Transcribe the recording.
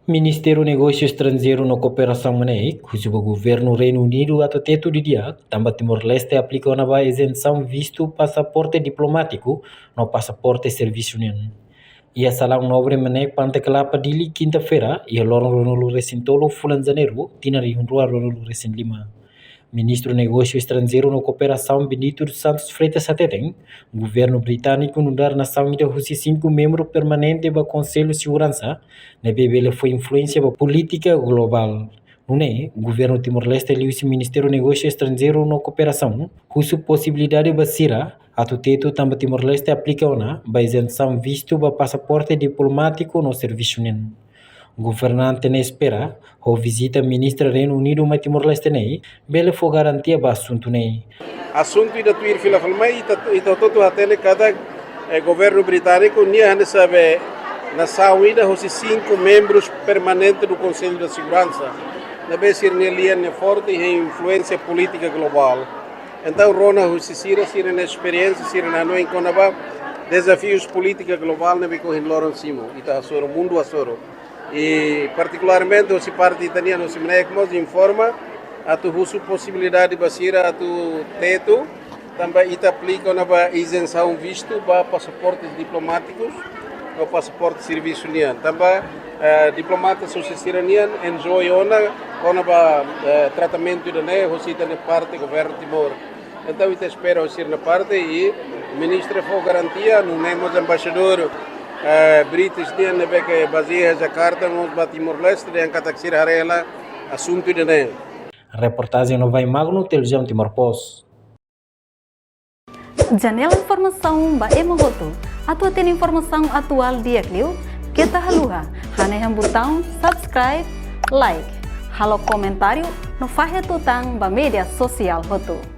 Ministério Negócio Estrangeiro na Cooperação Maneik, cujo governo Reino Unido atau teto di dia, tambah Timor-Leste aplica uma isenção visto passaporte diplomático no passaporte serviço união. Ia salang nobre Maneik pante kelapa dili quinta-feira, ia lorong ronulu resin tolo fulan janeiro, tina rihunrua ronulu resin lima. Ministro Negócio Estrangeiro na Cooperação Benito dos Santos Freitas Sateteng, o governo britânico no dar nação ida husi 5 membros permanentes do Conselho de Segurança, na BBL foi influência da política global. No o governo Timor-Leste liu o Ministério Negócio Estrangeiro na Cooperação, husu possibilidade de basira, a teto também Timor-Leste aplica ona, ba isenção visto ba passaporte diplomático no serviço NEN. Governante na espera, o visita ministra Reino Unido ma Timor-Leste nei, bele fo garantia ba assunto nei. Assunto ida tuir fila falmai ita todo atene cada governo britânico nia hane sabe nação ida hosi 5 membros permanentes do Conselho de Segurança. Na vez ir nelia forte e influência política global. Então rona hosi sira na experiência sira na no enconaba desafios política global na bico hin loron simo ita asoro mundo asoro. E particularmente o parte italiano se menecmos informa a tu husu possibilidade de basira a tu teto também ita aplica na isenção visto para passaportes diplomáticos ou passaporte de serviço união também diplomatas societarian enjoy ona com tratamento de né hosita na parte governo Timor então ita espera hosir na parte e ministra for garantia no nemos embaixador British dia nebe que baseia Jakarta nos Timor-Leste yang kataksir harela assunto de né. Reportagem no Vai Magno, televisão Timor-Post. Janela informação ba emohoto. Atau tem informação atual dia kliu, kita haluha. Hane yang botão subscribe, like. Halo comentário no fahe tutang ba media sosial hoto.